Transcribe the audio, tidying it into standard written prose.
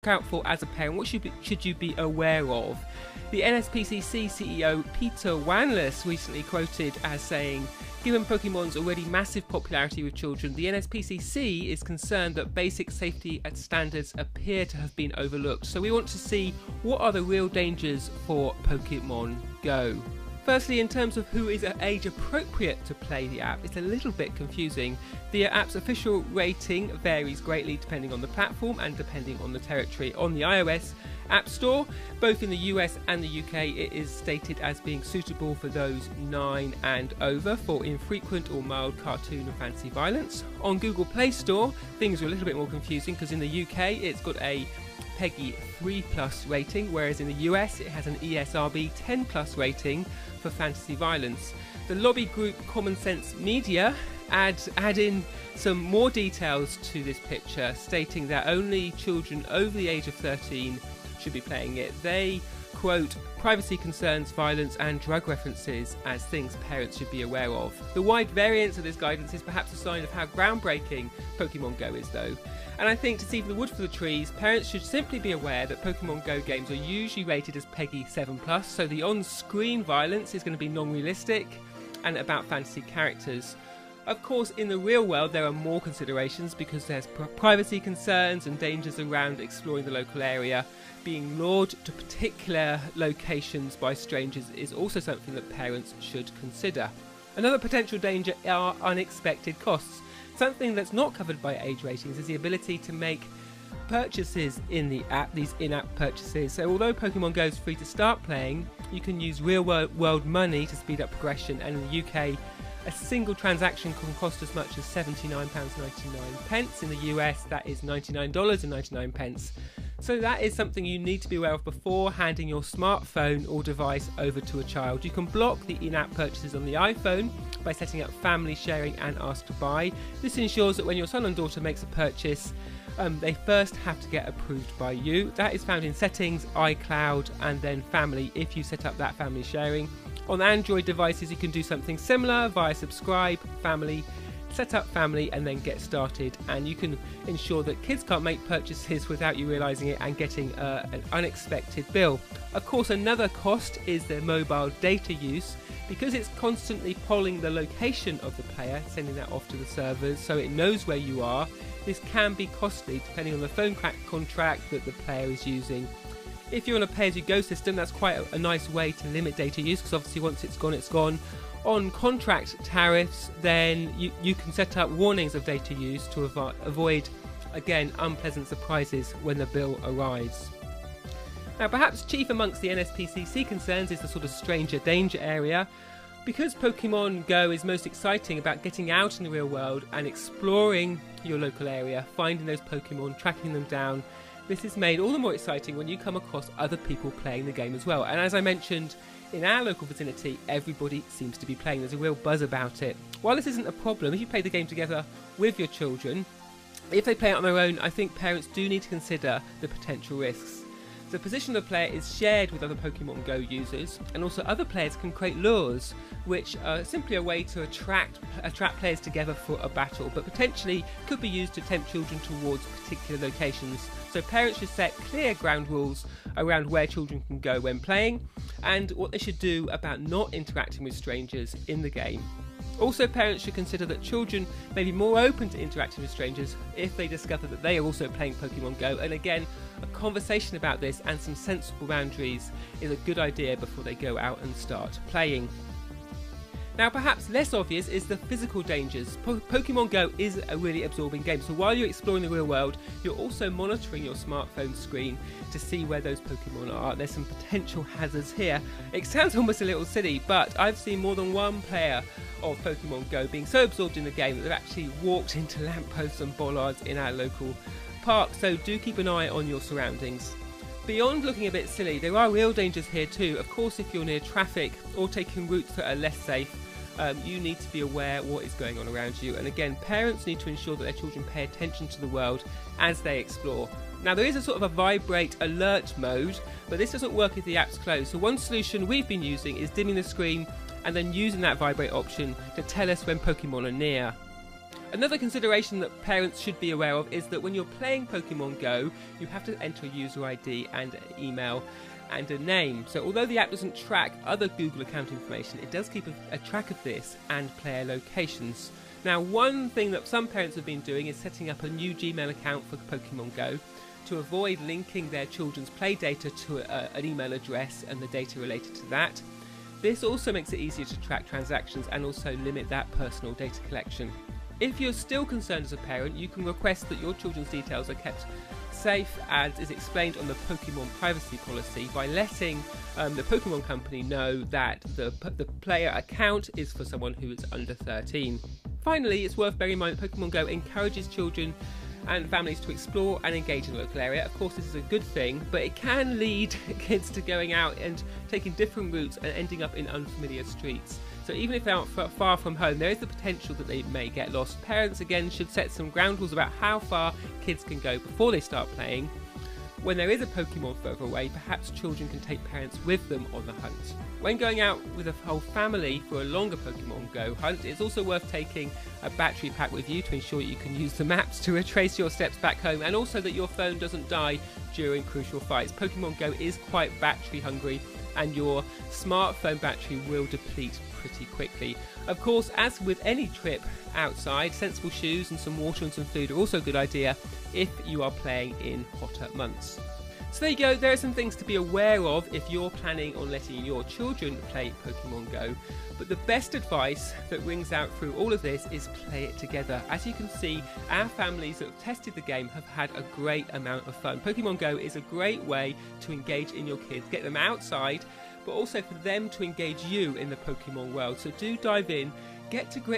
out for as a parent? What should you be aware of? The NSPCC CEO Peter Wanless recently quoted as saying, given Pokemon's already massive popularity with children, the NSPCC is concerned that basic safety standards appear to have been overlooked. So we want to see what are the real dangers for Pokemon Go. Firstly, in terms of who is age appropriate to play the app, it's a little bit confusing. The app's official rating varies greatly depending on the platform and depending on the territory. On the iOS App Store, both in the US and the UK, it is stated as being suitable for those 9 and over for infrequent or mild cartoon and fantasy violence. On Google Play Store, things are a little bit more confusing because in the UK it's got a PEGI 3+ rating, whereas in the US it has an ESRB 10+ rating for fantasy violence. The lobby group Common Sense Media add in some more details to this picture, stating that only children over the age of 13 should be playing it. They quote privacy concerns, violence and drug references as things parents should be aware of. The wide variance of this guidance is perhaps a sign of how groundbreaking Pokemon Go is though. And I think to see the wood for the trees, parents should simply be aware that Pokemon Go games are usually rated as PEGI 7+, so the on-screen violence is going to be non-realistic and about fantasy characters. Of course, in the real world there are more considerations because there's privacy concerns and dangers around exploring the local area. Being lured to particular locations by strangers is also something that parents should consider. Another potential danger are unexpected costs. Something that's not covered by age ratings is the ability to make purchases in the app, these in-app purchases. So although Pokemon Go is free to start playing, you can use real-world money to speed up progression, and in the UK, a single transaction can cost as much as £79.99. In the US, that is $99.99. So that is something you need to be aware of before handing your smartphone or device over to a child. You can block the in-app purchases on the iPhone by setting up family sharing and ask to buy. This ensures that when your son and daughter makes a purchase, they first have to get approved by you. That is found in settings, iCloud, and then family if you set up that family sharing. On Android devices, you can do something similar via subscribe, family, set up family, and then get started. And you can ensure that kids can't make purchases without you realizing it and getting an unexpected bill. Of course, another cost is the mobile data use. Because it's constantly polling the location of the player, sending that off to the servers so it knows where you are, this can be costly depending on the phone contract that the player is using. If you're on a pay-as-you-go system, that's quite a nice way to limit data use, because obviously once it's gone, it's gone. On contract tariffs, then you can set up warnings of data use to avoid, again, unpleasant surprises when the bill arrives. Now, perhaps chief amongst the NSPCC concerns is the sort of stranger danger area. Because Pokemon Go is most exciting about getting out in the real world and exploring your local area, finding those Pokemon, tracking them down, this is made all the more exciting when you come across other people playing the game as well. And as I mentioned, in our local vicinity, everybody seems to be playing. There's a real buzz about it. While this isn't a problem, if you play the game together with your children, if they play it on their own, I think parents do need to consider the potential risks. The position of the player is shared with other Pokemon Go users, and also other players can create lures, which are simply a way to attract players together for a battle, but potentially could be used to tempt children towards particular locations. So parents should set clear ground rules around where children can go when playing, and what they should do about not interacting with strangers in the game. Also, parents should consider that children may be more open to interacting with strangers if they discover that they are also playing Pokemon Go. And again, a conversation about this and some sensible boundaries is a good idea before they go out and start playing. Now, perhaps less obvious is the physical dangers. Pokemon Go is a really absorbing game, so while you're exploring the real world, you're also monitoring your smartphone screen to see where those Pokemon are. There's some potential hazards here. It sounds almost a little silly, but I've seen more than one player of Pokemon Go being so absorbed in the game that they've actually walked into lampposts and bollards in our local park, so do keep an eye on your surroundings. Beyond looking a bit silly, there are real dangers here too. Of course, if you're near traffic or taking routes that are less safe, you need to be aware what is going on around you. And again, parents need to ensure that their children pay attention to the world as they explore. Now, there is a sort of a vibrate alert mode, but this doesn't work if the app's closed. So one solution we've been using is dimming the screen and then using that vibrate option to tell us when Pokemon are near. Another consideration that parents should be aware of is that when you're playing Pokemon Go, you have to enter a user ID and an email and a name. So although the app doesn't track other Google account information, it does keep a track of this and player locations. Now, one thing that some parents have been doing is setting up a new Gmail account for Pokemon Go to avoid linking their children's play data to an email address and the data related to that. This also makes it easier to track transactions and also limit that personal data collection. If you're still concerned as a parent, you can request that your children's details are kept safe, as is explained on the Pokemon privacy policy, by letting the Pokemon company know that the player account is for someone who is under 13. Finally, it's worth bearing in mind that Pokemon Go encourages children and families to explore and engage in the local area. Of course, this is a good thing, but it can lead kids to going out and taking different routes and ending up in unfamiliar streets. So even if they're not far from home, there is the potential that they may get lost. Parents, again, should set some ground rules about how far kids can go before they start playing. When there is a Pokemon further away, perhaps children can take parents with them on the hunt. When going out with a whole family for a longer Pokemon Go hunt, it's also worth taking a battery pack with you to ensure you can use the maps to retrace your steps back home, and also that your phone doesn't die during crucial fights. Pokemon Go is quite battery hungry, and your smartphone battery will deplete pretty quickly. Of course, as with any trip outside, sensible shoes and some water and some food are also a good idea if you are playing in hotter months. So there you go, there are some things to be aware of if you're planning on letting your children play Pokemon Go. But the best advice that rings out through all of this is play it together. As you can see, our families that have tested the game have had a great amount of fun. Pokemon Go is a great way to engage in your kids, get them outside, but also for them to engage you in the Pokemon world. So do dive in, get to grips